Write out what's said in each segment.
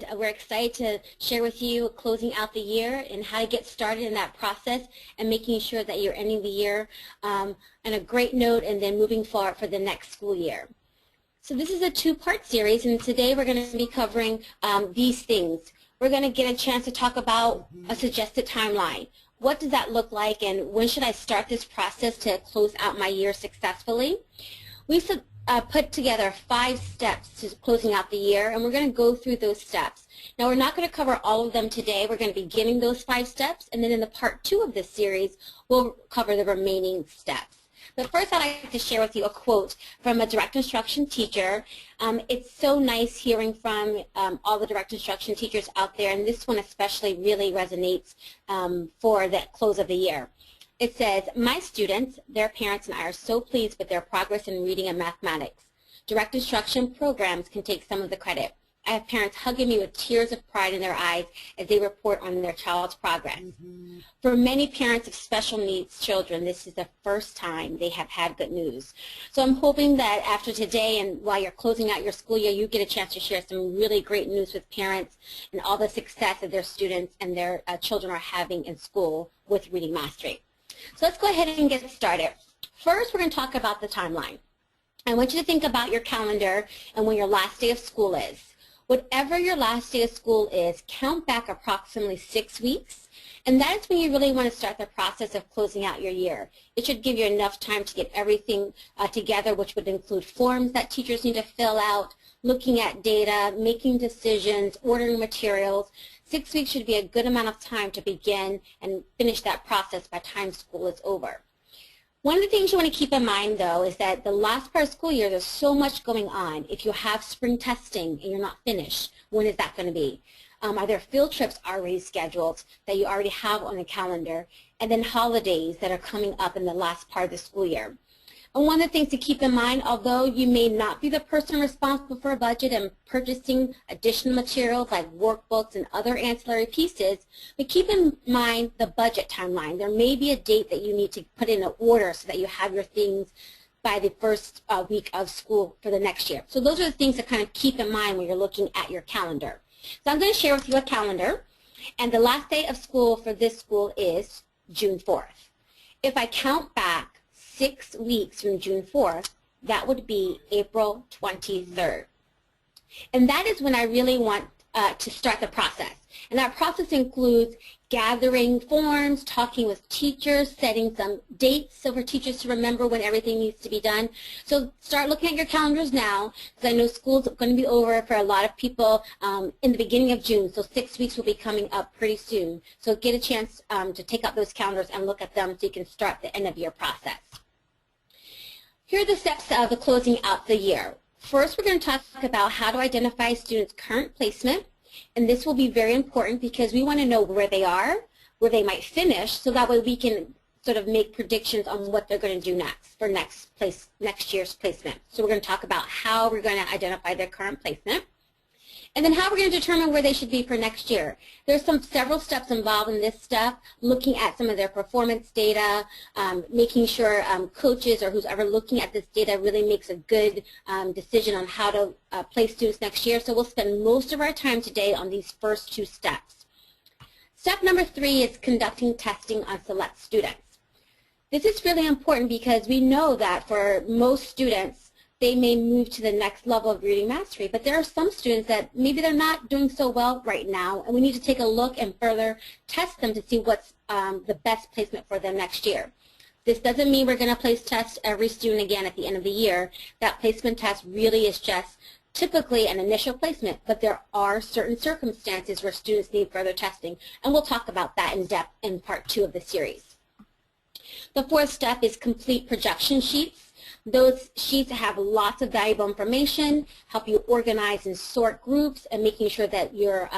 and we're excited to share with you closing out the year and how to get started in that process and making sure that you're ending the year on a great note and then moving forward for the next school year. So this is a two-part series, and today we're going to be covering these things. We're going to get a chance to talk about a suggested timeline. What does that look like, and when should I start this process to close out my year successfully? We've put together 5 steps to closing out the year, and we're going to go through those steps. Now, we're not going to cover all of them today. We're going to be beginning those 5 steps, and then in the part 2 of this series, we'll cover the remaining steps. But first, I'd like to share with you a quote from a direct instruction teacher. It's so nice hearing from all the direct instruction teachers out there, and this one especially really resonates for the close of the year. It says, "My students, their parents, and I are so pleased with their progress in reading and mathematics. Direct instruction programs can take some of the credit. I have parents hugging me with tears of pride in their eyes as they report on their child's progress. For many parents of special needs children, this is the first time they have had good news." So I'm hoping that after today and while you're closing out your school year, you get a chance to share some really great news with parents and all the success that their students and their children are having in school with reading mastery. So let's go ahead and get started. First, we're going to talk about the timeline. I want you to think about your calendar and when your last day of school is. Whatever your last day of school is, count back approximately 6 weeks, and that is when you really want to start the process of closing out your year. It should give you enough time to get everything together, which would include forms that teachers need to fill out, looking at data, making decisions, ordering materials. 6 weeks should be a good amount of time to begin and finish that process by the time school is over. One of the things you want to keep in mind, though, is that the last part of school year, there's so much going on. If you have spring testing and you're not finished, when is that going to be? Are there field trips already scheduled that you already have on the calendar? And then holidays that are coming up in the last part of the school year. And one of the things to keep in mind, although you may not be the person responsible for a budget and purchasing additional materials like workbooks and other ancillary pieces, but keep in mind the budget timeline. There may be a date that you need to put in an order so that you have your things by the first week of school for the next year. So those are the things to kind of keep in mind when you're looking at your calendar. So I'm going to share with you a calendar, and the last day of school for this school is June 4th. If I count back 6 weeks from June 4th, that would be April 23rd. And that is when I really want to start the process. And that process includes gathering forms, talking with teachers, setting some dates so for teachers to remember when everything needs to be done. So start looking at your calendars now, because I know school's going to be over for a lot of people in the beginning of June, so 6 weeks will be coming up pretty soon. So get a chance to take out those calendars and look at them so you can start the end of year process. Here are the steps of the closing out the year. First, we're going to talk about how to identify a student's current placement, and this will be very important because we want to know where they are, where they might finish, so that way we can sort of make predictions on what they're going to do next for next year's placement. So we're going to talk about how we're going to identify their current placement. And then how we're going to determine where they should be for next year. There's several steps involved in this step, looking at some of their performance data, making sure coaches or who's ever looking at this data really makes a good decision on how to place students next year. So we'll spend most of our time today on these first 2 steps. Step number 3 is conducting testing on select students. This is really important because we know that for most students, they may move to the next level of reading mastery, but there are some students that maybe they're not doing so well right now, and we need to take a look and further test them to see what's the best placement for them next year. This doesn't mean we're going to place tests every student again at the end of the year. That placement test really is just typically an initial placement, but there are certain circumstances where students need further testing, and we'll talk about that in depth in part 2 of the series. The 4th step is complete projection sheets. Those sheets have lots of valuable information, help you organize and sort groups, and making sure that you're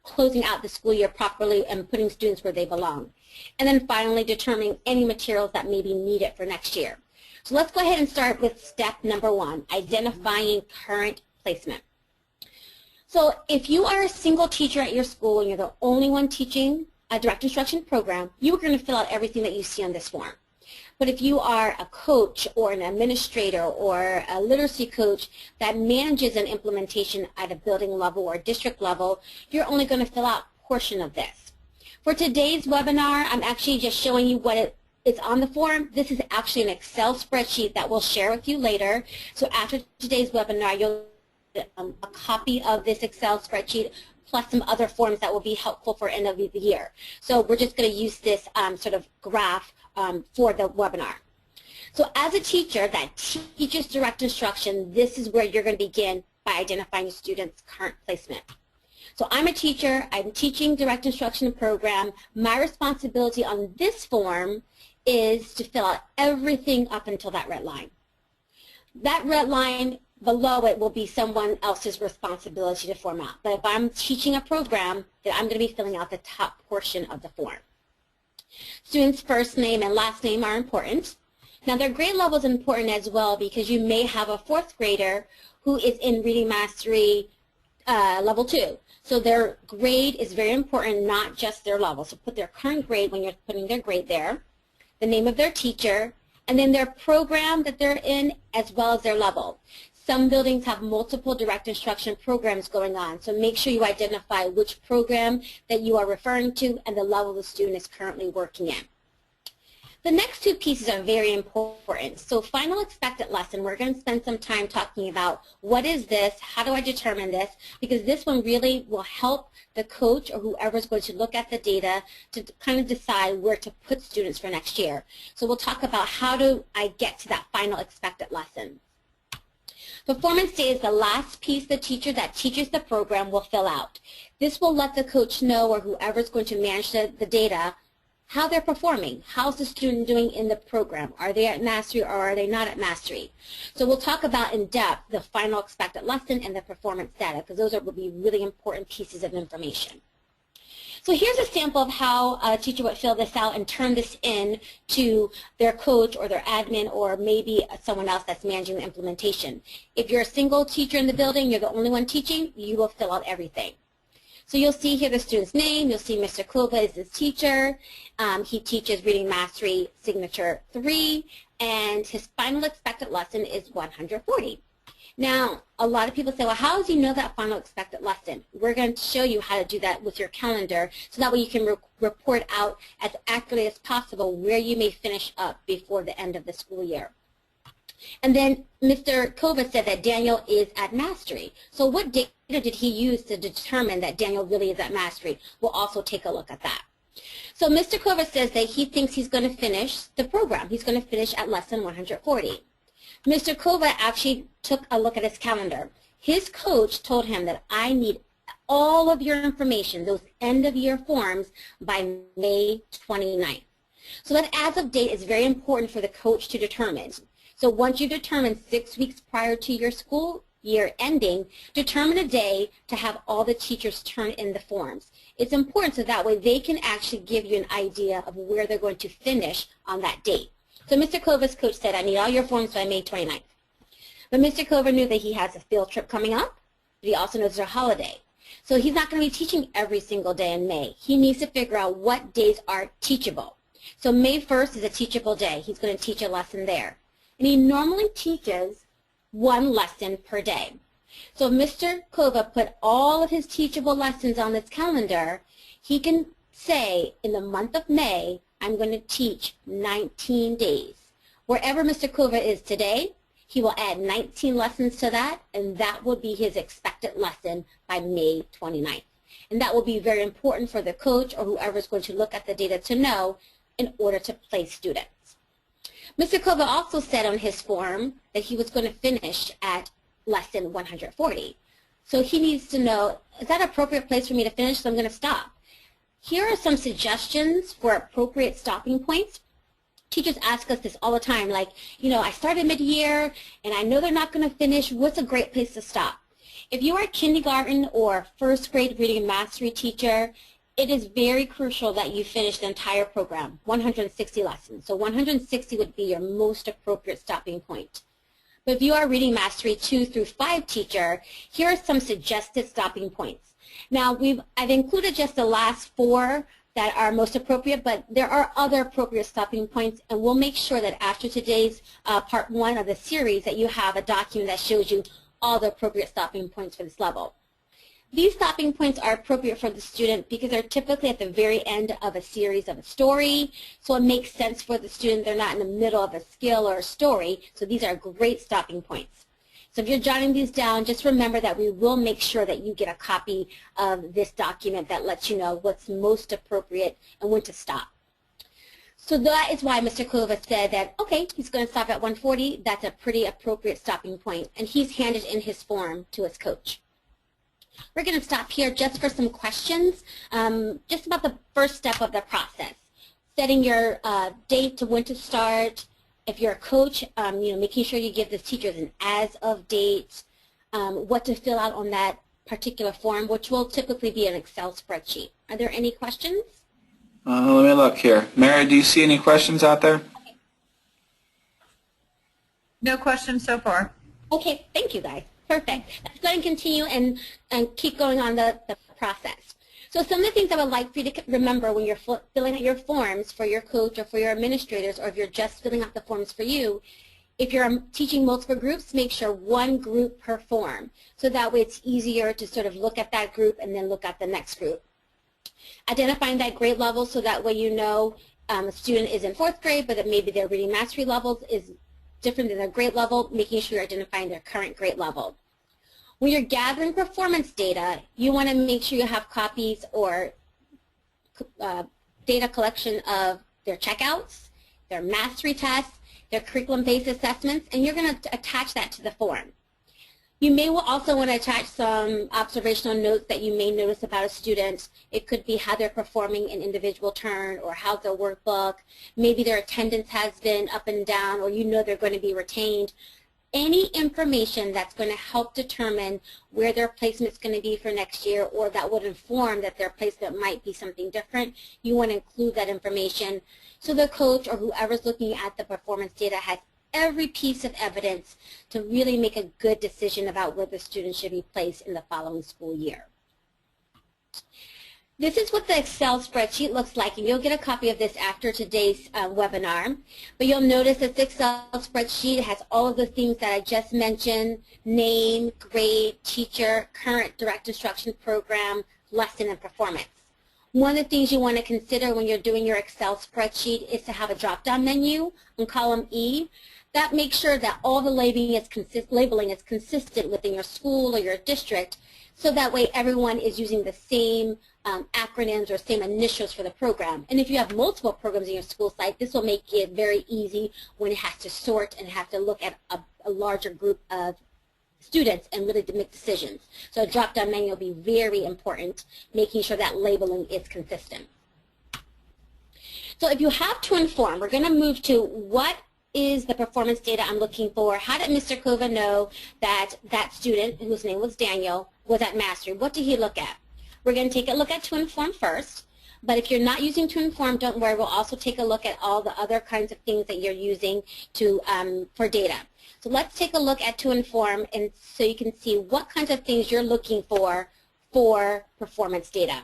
closing out the school year properly and putting students where they belong. And then finally, determining any materials that may be needed for next year. So let's go ahead and start with step number 1, identifying current placement. So if you are a single teacher at your school and you're the only one teaching a direct instruction program, you are going to fill out everything that you see on this form. But if you are a coach or an administrator or a literacy coach that manages an implementation at a building level or district level, you're only going to fill out a portion of this. For today's webinar, I'm actually just showing you what it's on the form. This is actually an Excel spreadsheet that we'll share with you later. So after today's webinar, you'll get a copy of this Excel spreadsheet plus some other forms that will be helpful for end of the year. So we're just going to use this sort of graph for the webinar. So as a teacher that teaches direct instruction, this is where you're going to begin by identifying your student's current placement. So I'm a teacher, I'm teaching direct instruction program. My responsibility on this form is to fill out everything up until that red line. That red line below it will be someone else's responsibility to form out. But if I'm teaching a program, then I'm going to be filling out the top portion of the form. Students' first name and last name are important. Now their grade level is important as well because you may have a fourth grader who is in Reading Mastery level 2. So their grade is very important, not just their level. So put their current grade when you're putting their grade there, the name of their teacher, and then their program that they're in as well as their level. Some buildings have multiple direct instruction programs going on, so make sure you identify which program that you are referring to and the level the student is currently working in. The next two pieces are very important. So final expected lesson, we're going to spend some time talking about what is this, how do I determine this, because this one really will help the coach or whoever is going to look at the data to kind of decide where to put students for next year. So we'll talk about how do I get to that final expected lesson. Performance data is the last piece the teacher that teaches the program will fill out. This will let the coach know or whoever is going to manage the data how they're performing. How's the student doing in the program? Are they at mastery or are they not at mastery? So we'll talk about in depth the final expected lesson and the performance data because those will be really important pieces of information. So here's a sample of how a teacher would fill this out and turn this in to their coach or their admin or maybe someone else that's managing the implementation. If you're a single teacher in the building, you're the only one teaching, you will fill out everything. So you'll see here the student's name, you'll see Mr. Kova is his teacher, he teaches Reading Mastery Signature 3, and his final expected lesson is 140. Now, a lot of people say, well, how does he know that final expected lesson? We're going to show you how to do that with your calendar so that way you can report out as accurately as possible where you may finish up before the end of the school year. And then Mr. Kova said that Daniel is at mastery. So what data did he use to determine that Daniel really is at mastery? We'll also take a look at that. So Mr. Kova says that he thinks he's going to finish the program. He's going to finish at lesson 140. Mr. Kova actually took a look at his calendar. His coach told him that I need all of your information, those end-of-year forms, by May 29th. So that as-of date is very important for the coach to determine. So once you determine 6 weeks prior to your school year ending, determine a day to have all the teachers turn in the forms. It's important so that way they can actually give you an idea of where they're going to finish on that date. So Mr. Kova's coach said, I need all your forms by May 29th. But Mr. Kova knew that he has a field trip coming up, but he also knows there's a holiday. So he's not going to be teaching every single day in May. He needs to figure out what days are teachable. So May 1st is a teachable day. He's going to teach a lesson there. And he normally teaches one lesson per day. So if Mr. Kova put all of his teachable lessons on this calendar, he can say in the month of May, I'm going to teach 19 days. Wherever Mr. Kova is today, he will add 19 lessons to that, and that will be his expected lesson by May 29th. And that will be very important for the coach or whoever is going to look at the data to know in order to place students. Mr. Kova also said on his form that he was going to finish at lesson 140. So he needs to know, is that an appropriate place for me to finish? So I'm going to stop. Here are some suggestions for appropriate stopping points. Teachers ask us this all the time, like, you know, I started mid-year and I know they're not going to finish. What's a great place to stop? If you are a kindergarten or first grade reading and mastery teacher, it is very crucial that you finish the entire program, 160 lessons. So 160 would be your most appropriate stopping point. But if you are reading mastery 2 through 5 teacher, here are some suggested stopping points. Now, I've included just the last 4 that are most appropriate, but there are other appropriate stopping points, and we'll make sure that after today's part 1 of the series that you have a document that shows you all the appropriate stopping points for this level. These stopping points are appropriate for the student because they're typically at the very end of a series of a story, so it makes sense for the student. They're not in the middle of a skill or a story, so these are great stopping points. So if you're jotting these down, just remember that we will make sure that you get a copy of this document that lets you know what's most appropriate and when to stop. So that is why Mr. Kova said that, okay, he's going to stop at 140. That's a pretty appropriate stopping point, and he's handed in his form to his coach. We're going to stop here just for some questions, just about the first step of the process. Setting your date to when to start. If you're a coach, making sure you give the teachers an as-of date, what to fill out on that particular form, which will typically be an Excel spreadsheet. Are there any questions? Let me look here. Mary, do you see any questions out there? No questions so far. Okay, thank you guys. Perfect. Let's go ahead and continue and keep going on the process. So some of the things I would like for you to remember when you're filling out your forms for your coach or for your administrators, or if you're just filling out the forms for you, if you're teaching multiple groups, make sure one group per form. So that way it's easier to sort of look at that group and then look at the next group. Identifying that grade level so that way you know a student is in 4th grade, but that maybe their reading mastery levels is different than their grade level, making sure you're identifying their current grade level. When you're gathering performance data, you want to make sure you have copies or data collection of their checkouts, their mastery tests, their curriculum-based assessments, and you're going to attach that to the form. You may also want to attach some observational notes that you may notice about a student. It could be how they're performing in individual turn, or how's their workbook. Maybe their attendance has been up and down, or you know they're going to be retained. Any information that's going to help determine where their placement is going to be for next year, or that would inform that their placement might be something different, you want to include that information so the coach or whoever's looking at the performance data has every piece of evidence to really make a good decision about where the student should be placed in the following school year. This is what the Excel spreadsheet looks like, and you'll get a copy of this after today's webinar. But you'll notice this Excel spreadsheet has all of the things that I just mentioned: name, grade, teacher, current direct instruction program, lesson, and performance. One of the things you want to consider when you're doing your Excel spreadsheet is to have a drop-down menu on column E. That makes sure that all the labeling is consistent within your school or your district, so that way everyone is using the same acronyms or same initials for the program. And if you have multiple programs in your school site, this will make it very easy when it has to sort and have to look at a larger group of students and really to make decisions. So a drop-down menu will be very important, making sure that labeling is consistent. So if you have to inform, we're going to move to what is the performance data I'm looking for. How did Mr. Kova know that that student, whose name was Daniel, was at mastery? What did he look at? We're going to take a look at To Inform first, but if you're not using To Inform, don't worry. We'll also take a look at all the other kinds of things that you're using to for data. So let's take a look at To Inform, and so you can see what kinds of things you're looking for performance data.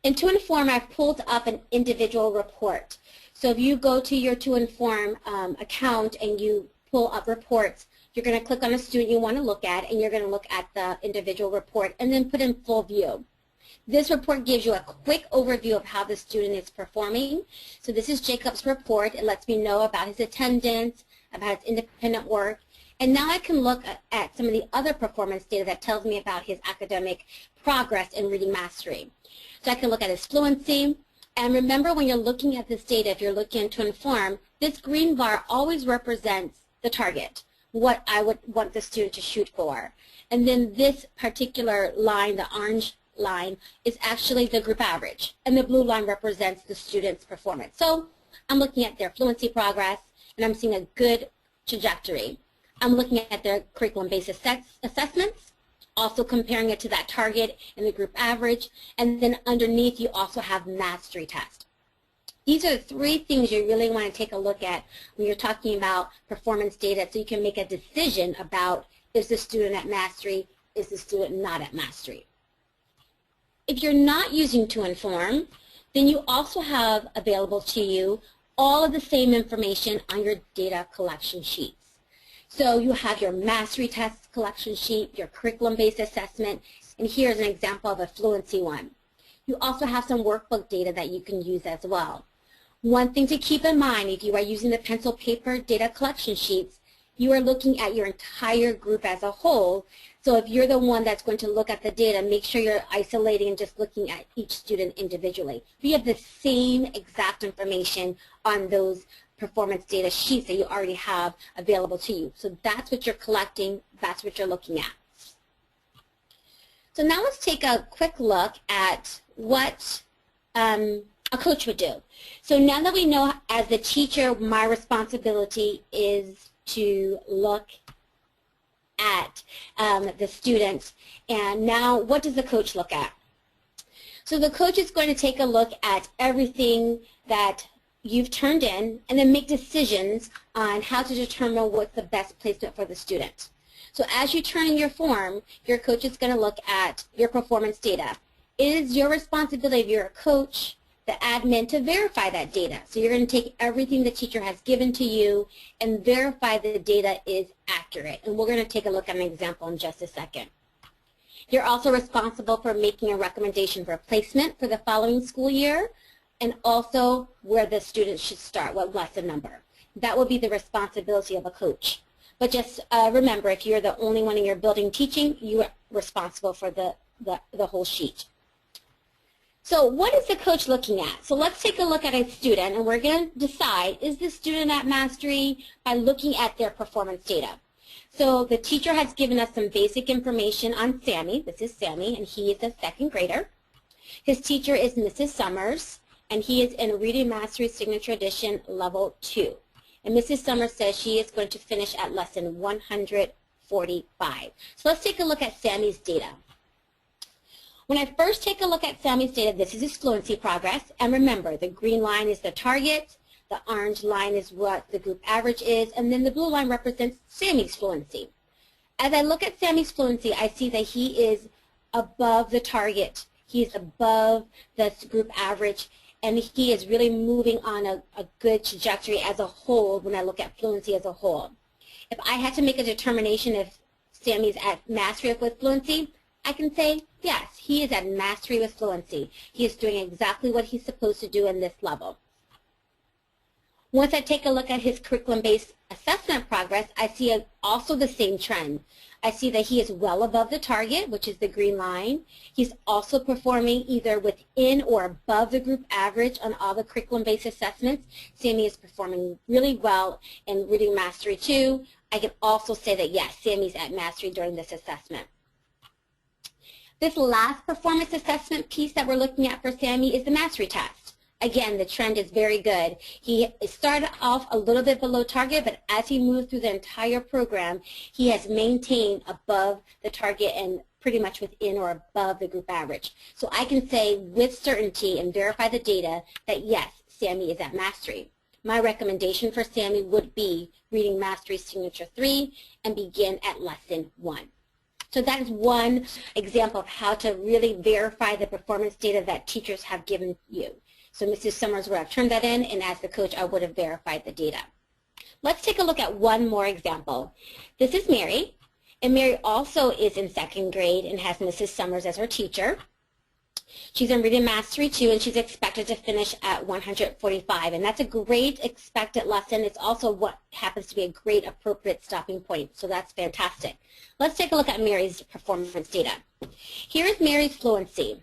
In To Inform, I've pulled up an individual report. So if you go to your To Inform account and you pull up reports, you're going to click on a student you want to look at, and you're going to look at the individual report and then put in full view. This report gives you a quick overview of how the student is performing. So this is Jacob's report. It lets me know about his attendance, about his independent work. And now I can look at some of the other performance data that tells me about his academic progress in reading mastery. So I can look at his fluency. And remember, when you're looking at this data, if you're looking To Inform, this green bar always represents the target, what I would want the student to shoot for. And then this particular line, the orange line, is actually the group average. And the blue line represents the student's performance. So I'm looking at their fluency progress, and I'm seeing a good trajectory. I'm looking at their curriculum-based assessments, also comparing it to that target and the group average, and then underneath you also have mastery test. These are the three things you really want to take a look at when you're talking about performance data, so you can make a decision about, is the student at mastery, is the student not at mastery. if you're not using To Inform, then you also have available to you all of the same information on your data collection sheets. So you have your mastery test collection sheet, your curriculum-based assessment, and here's an example of a fluency one. You also have some workbook data that you can use as well. One thing to keep in mind, if you are using the pencil paper data collection sheets, you are looking at your entire group as a whole. So if you're the one that's going to look at the data, make sure you're isolating and just looking at each student individually. We have the same exact information on those performance data sheets that you already have available to you. So that's what you're collecting, that's what you're looking at. So now let's take a quick look at what a coach would do. So now that we know as the teacher, my responsibility is to look at the students, and now what does the coach look at? So the coach is going to take a look at everything that you've turned in and then make decisions on how to determine what's the best placement for the student. So as you turn in your form, your coach is going to look at your performance data. It is your responsibility, if you're a coach, the admin, to verify that data. So you're going to take everything the teacher has given to you and verify the data is accurate. And we're going to take a look at an example in just a second. You're also responsible for making a recommendation for placement for the following school year, and also where the students should start, what lesson number. That will be the responsibility of a coach. But just remember, if you're the only one in your building teaching, you are responsible for the whole sheet. So what is the coach looking at? So let's take a look at a student, and we're going to decide, is the student at mastery by looking at their performance data. So the teacher has given us some basic information on Sammy. This is Sammy, and he is a second grader. His teacher is Mrs. Summers, and he is in Reading Mastery Signature Edition Level 2. And Mrs. Summers says she is going to finish at lesson 145. So let's take a look at Sammy's data. When I first take a look at Sammy's data, this is his fluency progress. And remember, the green line is the target, the orange line is what the group average is, and then the blue line represents Sammy's fluency. As I look at Sammy's fluency, I see that he is above the target. He is above the group average, and he is really moving on a good trajectory as a whole when I look at fluency as a whole. If I had to make a determination if Sammy's at mastery with fluency, I can say, yes, he is at mastery with fluency. He is doing exactly what he's supposed to do in this level. Once I take a look at his curriculum-based assessment progress, I see also the same trend. I see that he is well above the target, which is the green line. He's also performing either within or above the group average on all the curriculum-based assessments. Sammy is performing really well in Reading Mastery 2. I can also say that, yes, Sammy's at mastery during this assessment. This last performance assessment piece that we're looking at for Sammy is the mastery test. Again, the trend is very good. He started off a little bit below target, but as he moved through the entire program, he has maintained above the target and pretty much within or above the group average. So I can say with certainty and verify the data that yes, Sammy is at mastery. My recommendation for Sammy would be Reading Mastery Signature 3 and begin at lesson 1. So that is one example of how to really verify the performance data that teachers have given you. So Mrs. Summers would have turned that in, and as the coach, I would have verified the data. Let's take a look at one more example. This is Mary, and Mary also is in second grade and has Mrs. Summers as her teacher. She's in Reading Mastery 2, and she's expected to finish at 145, and that's a great expected lesson. It's also what happens to be a great appropriate stopping point, so that's fantastic. Let's take a look at Mary's performance data. Here's Mary's fluency.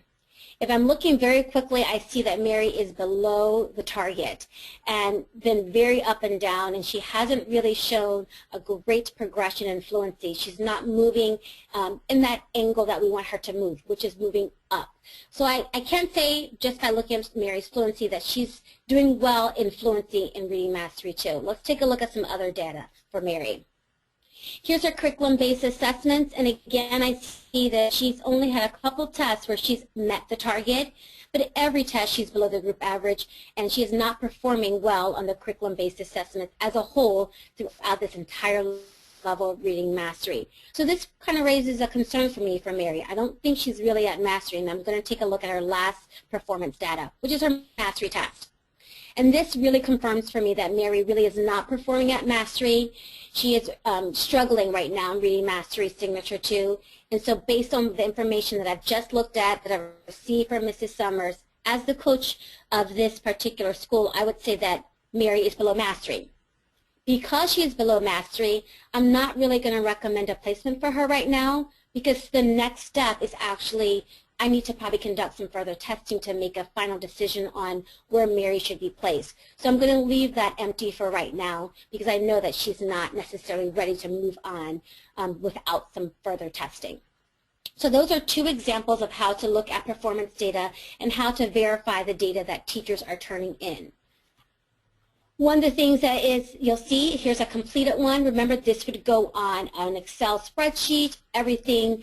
If I'm looking very quickly, I see that Mary is below the target and been very up and down, and she hasn't really shown a great progression in fluency. She's not moving in that angle that we want her to move, which is moving up. So I can't say just by looking at Mary's fluency that she's doing well in fluency in Reading Mastery 2. Let's take a look at some other data for Mary. Here's her curriculum-based assessments, and again, I see that she's only had a couple tests where she's met the target, but every test she's below the group average, and she is not performing well on the curriculum-based assessments as a whole throughout this entire level of reading mastery. So this kind of raises a concern for me for Mary. I don't think she's really at mastery, and I'm going to take a look at her last performance data, which is her mastery test. And this really confirms for me that Mary really is not performing at mastery. She is struggling right now in reading mastery signature 2. And so based on the information that I've just looked at, that I've received from Mrs. Summers, as the coach of this particular school, I would say that Mary is below mastery. Because she is below mastery, I'm not really going to recommend a placement for her right now, because the next step is actually I need to probably conduct some further testing to make a final decision on where Mary should be placed. So I'm going to leave that empty for right now because I know that she's not necessarily ready to move on without some further testing. So those are 2 examples of how to look at performance data and how to verify the data that teachers are turning in. One of the things that is, you'll see, here's a completed one. Remember, this would go on an Excel spreadsheet. Everything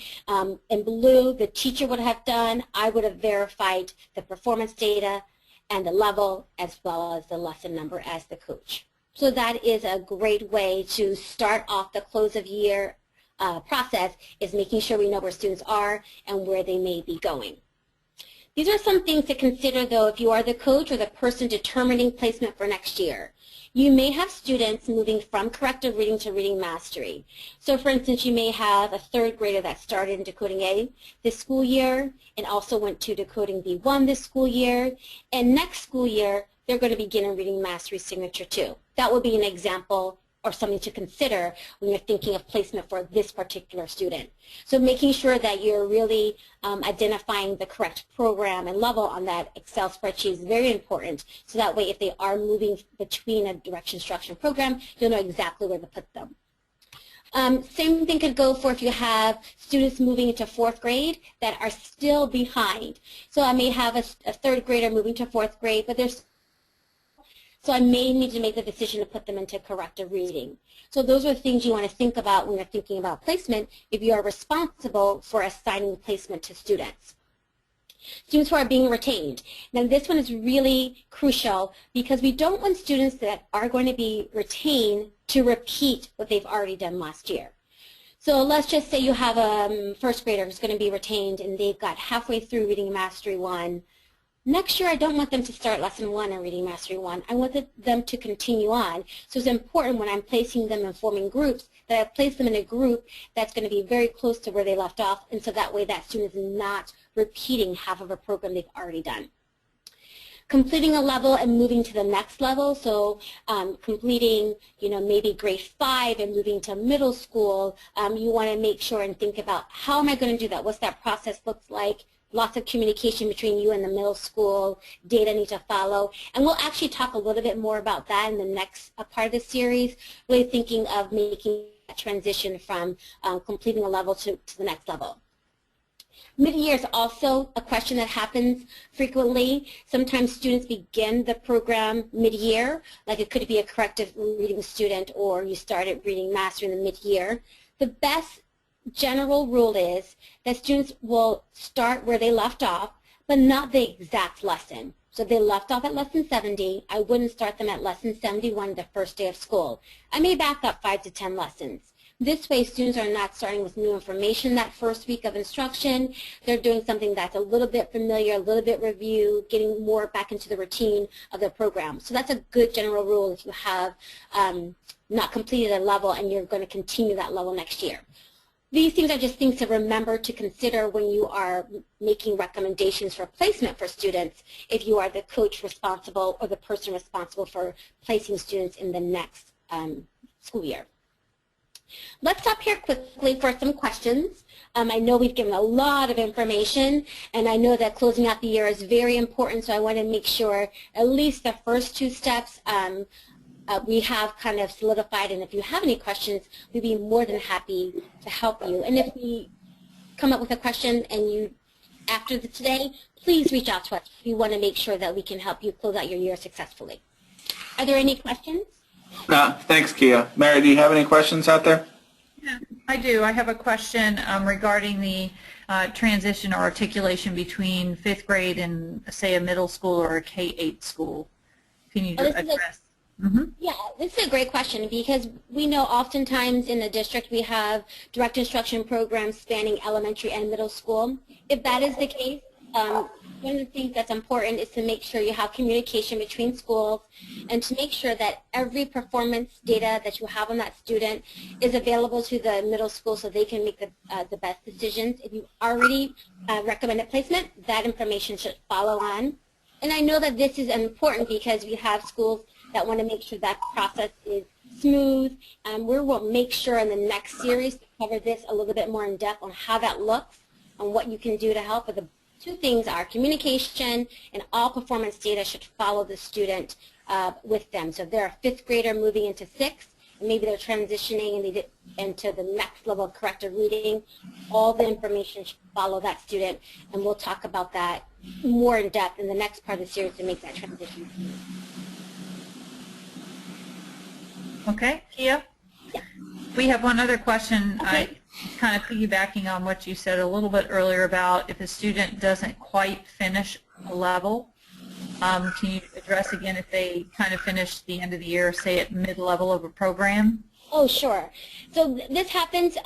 in blue, the teacher would have done. I would have verified the performance data and the level as well as the lesson number as the coach. So that is a great way to start off the close of year process, is making sure we know where students are and where they may be going. These are some things to consider, though, if you are the coach or the person determining placement for next year. You may have students moving from corrective reading to reading mastery. So, for instance, you may have a 3rd grader that started in decoding A this school year and also went to decoding B1 this school year. And next school year, they're going to begin in reading mastery signature 2. That would be an example or something to consider when you're thinking of placement for this particular student. So making sure that you're really identifying the correct program and level on that Excel spreadsheet is very important, so that way if they are moving between a direct instruction program, you'll know exactly where to put them. Same thing could go for if you have students moving into 4th grade that are still behind. So I may have a 3rd grader moving to 4th grade, but there's so I may need to make the decision to put them into corrective reading. So those are things you want to think about when you're thinking about placement if you are responsible for assigning placement to students. Students who are being retained. Now this one is really crucial because we don't want students that are going to be retained to repeat what they've already done last year. So let's just say you have a 1st grader who's going to be retained and they've got halfway through reading Mastery 1. Next year, I don't want them to start Lesson 1 and Reading Mastery 1. I want them to continue on. So it's important when I'm placing them and forming groups that I place them in a group that's going to be very close to where they left off, and so that way that student is not repeating half of a program they've already done. Completing a level and moving to the next level, so completing, maybe grade 5 and moving to middle school, you want to make sure and think about how am I going to do that? What's that process looks like? Lots of communication between you and the middle school, data need to follow. And we'll actually talk a little bit more about that in the next part of the series, really thinking of making that transition from completing a level to the next level. Mid-year is also a question that happens frequently. Sometimes students begin the program mid-year, like it could be a corrective reading student or you started reading mastery in the mid-year. The best general rule is that students will start where they left off, but not the exact lesson. So if they left off at lesson 70, I wouldn't start them at lesson 71 the first day of school. I may back up 5 to 10 lessons. This way students are not starting with new information that first week of instruction. They're doing something that's a little bit familiar, a little bit review, getting more back into the routine of the program. So that's a good general rule if you have not completed a level and you're going to continue that level next year. These things are just things to remember to consider when you are making recommendations for placement for students if you are the coach responsible or the person responsible for placing students in the next school year. Let's stop here quickly for some questions. I know we've given a lot of information, and I know that closing out the year is very important, so I want to make sure at least the first 2 steps we have kind of solidified, and if you have any questions, we'd be more than happy to help you. And if we come up with a question and you, after today, please reach out to us. We want to make sure that we can help you close out your year successfully. Are there any questions? No, thanks, Kia. Mary, do you have any questions out there? Yeah, I do. I have a question regarding the transition or articulation between 5th grade and, say, a middle school or a K-8 school. Can you address? Yeah, this is a great question because we know oftentimes in the district we have direct instruction programs spanning elementary and middle school. If that is the case, one of the things that's important is to make sure you have communication between schools and to make sure that every performance data that you have on that student is available to the middle school so they can make the best decisions. If you already recommended placement, that information should follow on. And I know that this is important because we have schools that want to make sure that process is smooth. We will make sure in the next series to cover this a little bit more in depth on how that looks and what you can do to help. But the two things are communication and all performance data should follow the student with them. So if they're a fifth grader moving into sixth, and maybe they're transitioning into the next level of corrected reading, all the information should follow that student, and we'll talk about that more in depth in the next part of the series to make that transition smooth. Okay, Kia? Yeah. We have one other question. Okay. Kind of piggybacking on what you said a little bit earlier about if a student doesn't quite finish a level. Can you address again if they kind of finish the end of the year, say at mid-level of a program? Oh, sure. So this happens.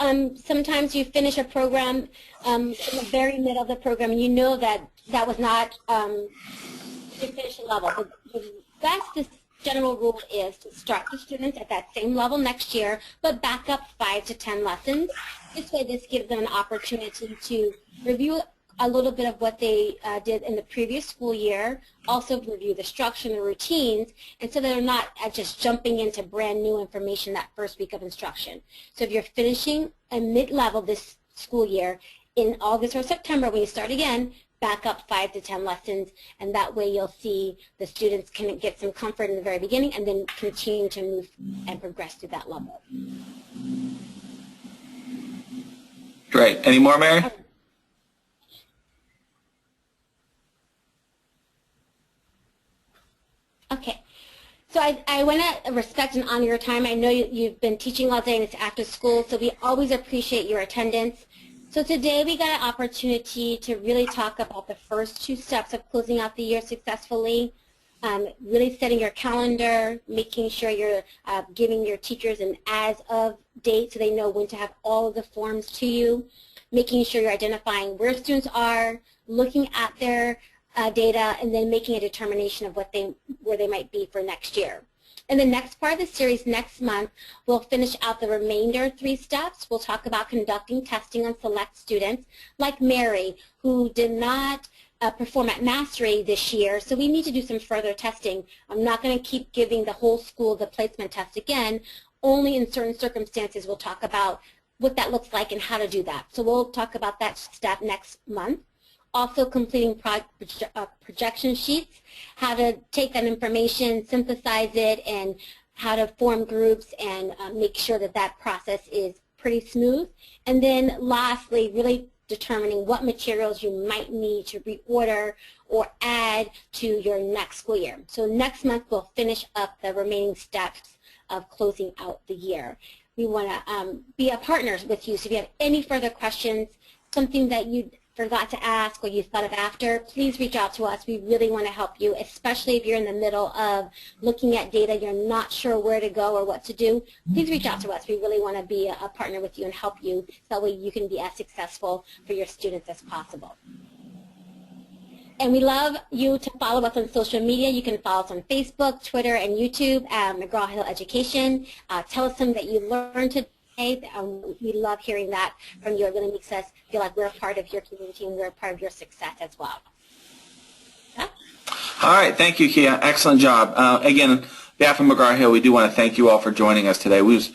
Sometimes you finish a program in the very middle of the program, and you know that that was not you finish a level. The best general rule is to start the students at that same level next year, but back up 5 to 10 lessons. This way, this gives them an opportunity to review a little bit of what they did in the previous school year, also review the structure and the routines, and so they're not just jumping into brand new information that first week of instruction. So if you're finishing a mid-level this school year, in August or September when you start again, back up 5 to 10 lessons, and that way you'll see the students can get some comfort in the very beginning and then continue to move and progress through that level. Great. Any more, Mary? Okay. So I want to respect and honor your time. I know you've been teaching all day and it's after school, so we always appreciate your attendance. So today we got an opportunity to really talk about the first 2 steps of closing out the year successfully, really setting your calendar, making sure you're giving your teachers an as-of date so they know when to have all of the forms to you, making sure you're identifying where students are, looking at their data, and then making a determination of where they might be for next year. In the next part of the series next month, we'll finish out the remainder 3 steps. We'll talk about conducting testing on select students like Mary, who did not perform at Mastery this year, so we need to do some further testing. I'm not going to keep giving the whole school the placement test again. Only in certain circumstances we'll talk about what that looks like and how to do that. So we'll talk about that step next month. Also completing projection sheets, how to take that information, synthesize it, and how to form groups and make sure that that process is pretty smooth. And then lastly, really determining what materials you might need to reorder or add to your next school year. So next month we'll finish up the remaining steps of closing out the year. We want to be a partner with you, so if you have any further questions, something that you forgot to ask or you thought of after, please reach out to us. We really want to help you, especially if you're in the middle of looking at data, you're not sure where to go or what to do. Please reach out to us. We really want to be a partner with you and help you so that way you can be as successful for your students as possible. And we love you to follow us on social media. You can follow us on Facebook, Twitter, and YouTube at McGraw-Hill Education. Tell us something that you learned today. We love hearing that from you. It really makes us feel like we're a part of your community and we're a part of your success as well. Yeah? All right. Thank you, Kia. Excellent job. Again, on behalf of McGraw-Hill, we do want to thank you all for joining us today. It was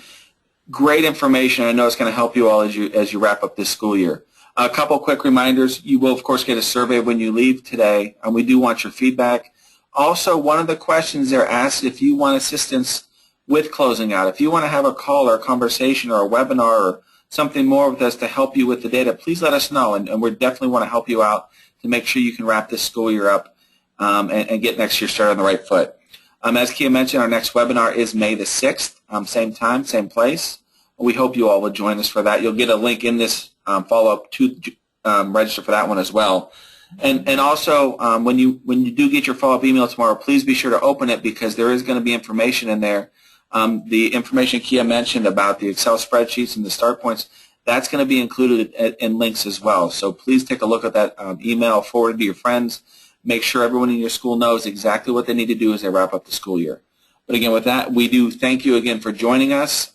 great information. I know it's going to help you all as you wrap up this school year. A couple quick reminders. You will, of course, get a survey when you leave today, and we do want your feedback. Also, one of the questions they're asked if you want assistance with closing out. If you want to have a call or a conversation or a webinar or something more with us to help you with the data, please let us know, and we definitely want to help you out to make sure you can wrap this school year up and get next year started on the right foot. As Kia mentioned, our next webinar is May the 6th, same time, same place. We hope you all will join us for that. You'll get a link in this follow-up to register for that one as well. And also, when you do get your follow-up email tomorrow, please be sure to open it because there is going to be information in there. The information Kia mentioned about the Excel spreadsheets and the start points, that's going to be included in links as well. So please take a look at that email, forward it to your friends. Make sure everyone in your school knows exactly what they need to do as they wrap up the school year. But again, with that, we do thank you again for joining us.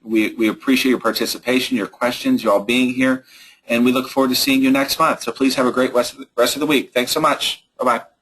We appreciate your participation, your questions, you all being here, and we look forward to seeing you next month. So please have a great rest of the week. Thanks so much. Bye-bye.